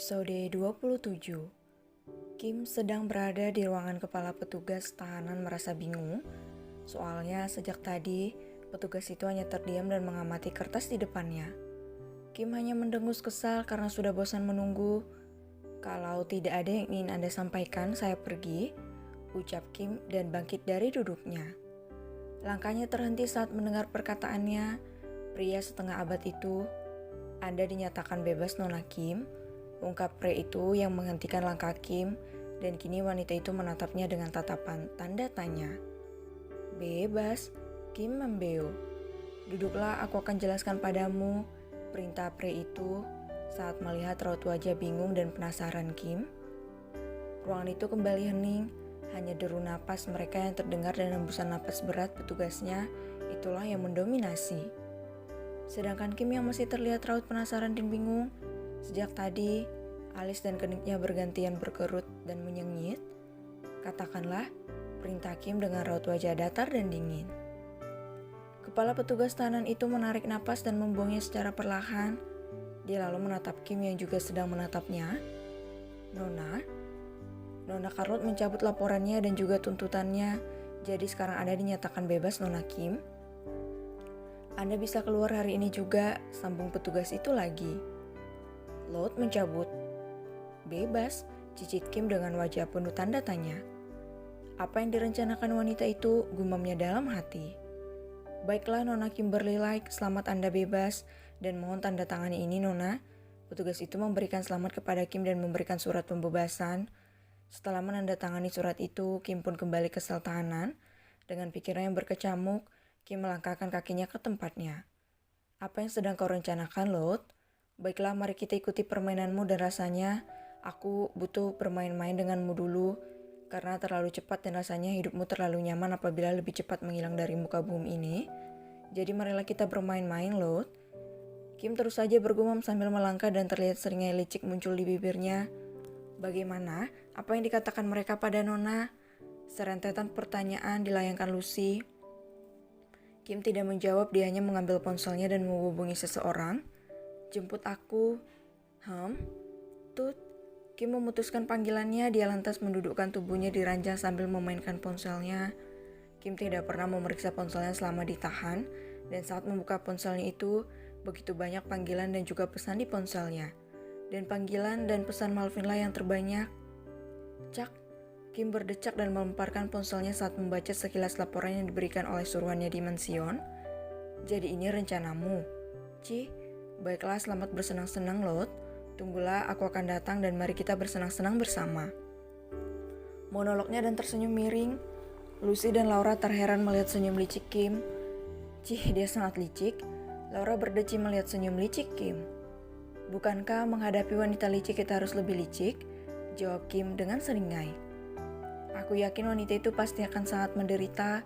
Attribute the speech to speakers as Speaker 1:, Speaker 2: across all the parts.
Speaker 1: Episode 27. Kim sedang berada di ruangan kepala petugas tahanan merasa bingung. Soalnya sejak tadi, petugas itu hanya terdiam dan mengamati kertas di depannya. Kim hanya mendengus kesal karena sudah bosan menunggu. "Kalau tidak ada yang ingin Anda sampaikan, saya pergi," ucap Kim dan bangkit dari duduknya. Langkahnya terhenti saat mendengar perkataannya. Pria setengah abad itu, "Anda dinyatakan bebas, Nona Kim," ungkap pria itu yang menghentikan langkah Kim, dan kini wanita itu menatapnya dengan tatapan tanda tanya. "Bebas?" Kim membeo. "Duduklah, aku akan jelaskan padamu," perintah pria itu saat melihat raut wajah bingung dan penasaran Kim. Ruangan itu kembali hening, hanya deru napas mereka yang terdengar dan hembusan napas berat petugasnya itulah yang mendominasi. Sedangkan Kim yang masih terlihat raut penasaran dan bingung. Sejak tadi, alis dan keningnya bergantian berkerut dan menyengit. "Katakanlah," perintah Kim dengan raut wajah datar dan dingin. Kepala petugas tahanan itu menarik napas dan membuangnya secara perlahan. Dia lalu menatap Kim yang juga sedang menatapnya. Nona Charlotte mencabut laporannya dan juga tuntutannya. "Jadi sekarang Anda dinyatakan bebas, Nona Kim. Anda bisa keluar hari ini juga," sambung petugas itu lagi. Lot mencabut. "Bebas?" cicit Kim dengan wajah penuh tanda tanya. Apa yang direncanakan wanita itu, gumamnya dalam hati. "Baiklah Nona Kimberly Like, selamat Anda bebas, dan mohon tanda tangani ini Nona." Petugas itu memberikan selamat kepada Kim dan memberikan surat pembebasan. Setelah menandatangani surat itu, Kim pun kembali ke sel tahanan. Dengan pikiran yang berkecamuk, Kim melangkahkan kakinya ke tempatnya. "Apa yang sedang kau rencanakan, Lot?" "Baiklah, mari kita ikuti permainanmu dan rasanya aku butuh bermain-main denganmu dulu, karena terlalu cepat dan rasanya hidupmu terlalu nyaman apabila lebih cepat menghilang dari muka bumi ini. Jadi marilah kita bermain-main, Lot." Kim terus saja bergumam sambil melangkah dan terlihat seringai licik muncul di bibirnya. "Bagaimana? Apa yang dikatakan mereka pada Nona?" Serentetan pertanyaan dilayangkan Lucy. Kim tidak menjawab, dia hanya mengambil ponselnya dan menghubungi seseorang. "Jemput aku." Tut." Kim memutuskan panggilannya, dia lantas mendudukkan tubuhnya di ranjang sambil memainkan ponselnya. Kim tidak pernah memeriksa ponselnya selama ditahan, dan saat membuka ponselnya itu, begitu banyak panggilan dan juga pesan di ponselnya. Dan panggilan dan pesan Malvinlah yang terbanyak. "Cak." Kim berdecak dan melemparkan ponselnya saat membaca sekilas laporan yang diberikan oleh suruhannya di mansion. "Jadi ini rencanamu?" "Baiklah, selamat bersenang-senang, Lot. Tunggulah, aku akan datang dan mari kita bersenang-senang bersama." Monolognya dan tersenyum miring. Lucy dan Laura terheran melihat senyum licik Kim. Dia sangat licik." Laura berdeci melihat senyum licik Kim. "Bukankah menghadapi wanita licik kita harus lebih licik?" jawab Kim dengan seringai. "Aku yakin wanita itu pasti akan sangat menderita."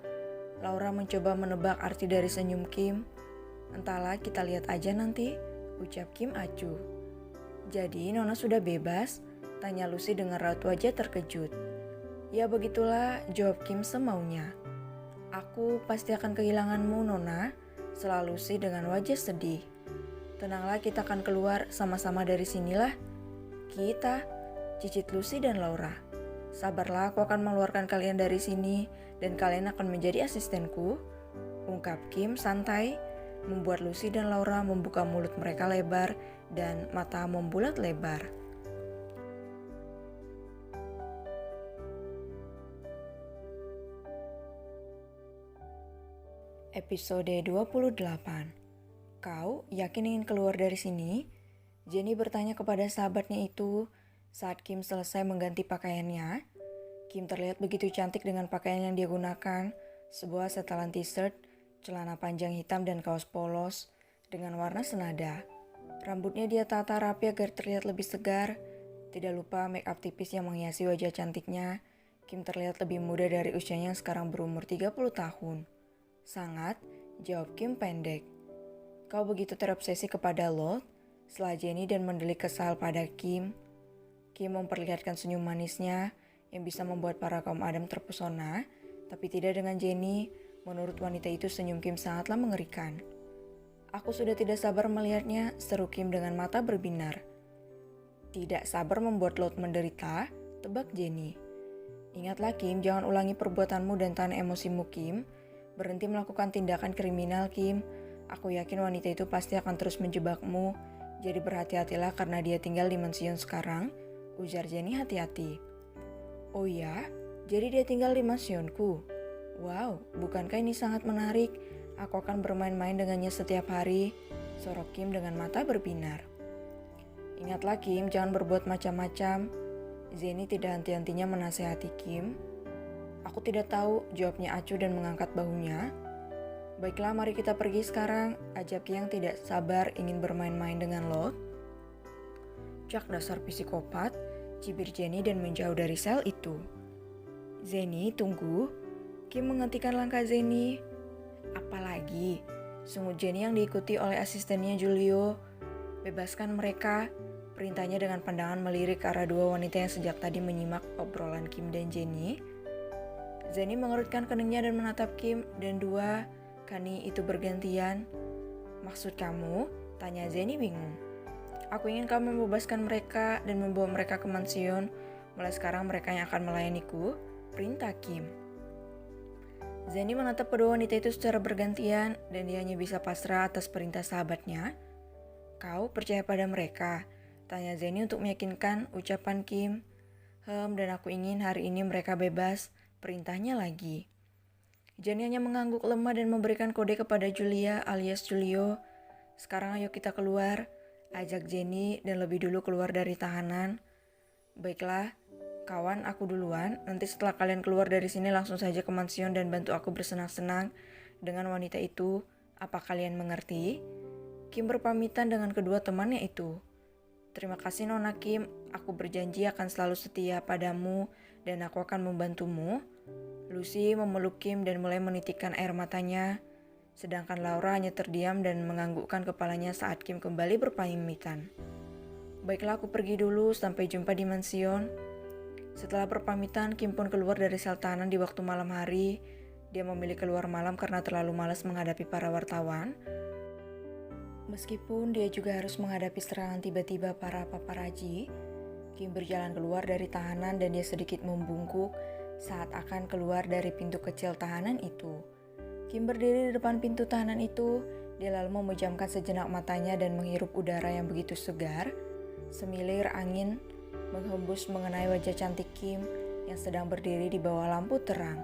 Speaker 1: Laura mencoba menebak arti dari senyum Kim. "Entahlah, kita lihat aja nanti," ucap Kim acuh. "Jadi Nona sudah bebas?" tanya Lucy dengan raut wajah terkejut. "Ya begitulah," jawab Kim semaunya. "Aku pasti akan kehilanganmu, Nona," sela Lucy dengan wajah sedih. "Tenanglah, kita akan keluar sama-sama dari sinilah." "Kita?" cicit Lucy dan Laura. "Sabarlah, aku akan mengeluarkan kalian dari sini dan kalian akan menjadi asistenku," ungkap Kim santai, membuat Lucy dan Laura membuka mulut mereka lebar dan mata membulat lebar. Episode 28. "Kau yakin ingin keluar dari sini?" Jenny bertanya kepada sahabatnya itu saat Kim selesai mengganti pakaiannya. Kim terlihat begitu cantik dengan pakaian yang dia gunakan, sebuah setelan t-shirt, celana panjang hitam dan kaos polos dengan warna senada. Rambutnya dia tata rapi agar terlihat lebih segar. Tidak lupa make up tipis yang menghiasi wajah cantiknya. Kim terlihat lebih muda dari usianya yang sekarang berumur 30 tahun. "Sangat," jawab Kim pendek. "Kau begitu terobsesi kepada Lot?" sela Jenny dan mendelik kesal pada Kim. Kim memperlihatkan senyum manisnya yang bisa membuat para kaum Adam terpesona, tapi tidak dengan Jenny. Menurut wanita itu senyum Kim sangatlah mengerikan. "Aku sudah tidak sabar melihatnya," seru Kim dengan mata berbinar. Tidak sabar membuat Lord menderita, tebak Jenny. Ingatlah Kim, jangan ulangi perbuatanmu dan tahan emosimu Kim. Berhenti melakukan tindakan kriminal Kim. Aku yakin wanita itu pasti akan terus menjebakmu. Jadi berhati-hatilah karena dia tinggal di mansion sekarang, ujar Jenny hati-hati. Oh ya, jadi dia tinggal di mansionku. Wow, bukankah ini sangat menarik? Aku akan bermain-main dengannya setiap hari, sorok Kim dengan mata berbinar. Ingatlah Kim, jangan berbuat macam-macam. Jenny tidak henti-hentinya menasehati Kim. Aku tidak tahu, jawabnya acuh dan mengangkat bahunya. Baiklah, mari kita pergi sekarang, ajak yang tidak sabar ingin bermain-main dengan lo. Cak dasar psikopat, cibir Jenny dan menjauh dari sel itu. Jenny, tunggu. Kim menghentikan langkah Jenny. Apalagi, sungut Jenny yang diikuti oleh asistennya Julio. Bebaskan mereka, perintahnya dengan pandangan melirik ke arah dua wanita yang sejak tadi menyimak obrolan Kim dan Jenny. Jenny mengerutkan keningnya dan menatap Kim dan dua kani itu bergantian. Maksud kamu? Tanya Jenny bingung. Aku ingin kamu membebaskan mereka dan membawa mereka ke mansion. Mulai sekarang mereka yang akan melayaniku, perintah Kim. Jenny menatap kedua wanita itu secara bergantian dan dia hanya bisa pasrah atas perintah sahabatnya. Kau percaya pada mereka? Tanya Jenny untuk meyakinkan ucapan Kim. Dan aku ingin hari ini mereka bebas, perintahnya lagi. Jenny hanya mengangguk lemah dan memberikan kode kepada Julia alias Julio. Sekarang ayo kita keluar, ajak Jenny dan lebih dulu keluar dari tahanan. Baiklah, kawan, aku duluan. Nanti setelah kalian keluar dari sini langsung saja ke mansion dan bantu aku bersenang-senang dengan wanita itu. Apa kalian mengerti? Kim berpamitan dengan kedua temannya itu. Terima kasih Nona Kim, aku berjanji akan selalu setia padamu dan aku akan membantumu. Lucy memeluk Kim dan mulai menitikkan air matanya, sedangkan Laura hanya terdiam dan menganggukkan kepalanya saat Kim kembali berpamitan. Baiklah, aku pergi dulu, sampai jumpa di mansion. Setelah berpamitan, Kim pun keluar dari sel tahanan di waktu malam hari. Dia memilih keluar malam karena terlalu malas menghadapi para wartawan. Meskipun dia juga harus menghadapi serangan tiba-tiba para paparazi, Kim berjalan keluar dari tahanan dan dia sedikit membungkuk saat akan keluar dari pintu kecil tahanan itu. Kim berdiri di depan pintu tahanan itu, dia lalu memejamkan sejenak matanya dan menghirup udara yang begitu segar. Semilir angin menghembus mengenai wajah cantik Kim yang sedang berdiri di bawah lampu terang.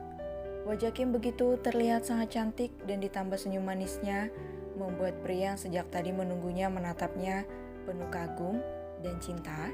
Speaker 1: Wajah Kim begitu terlihat sangat cantik dan ditambah senyum manisnya, membuat pria yang sejak tadi menunggunya menatapnya penuh kagum dan cinta.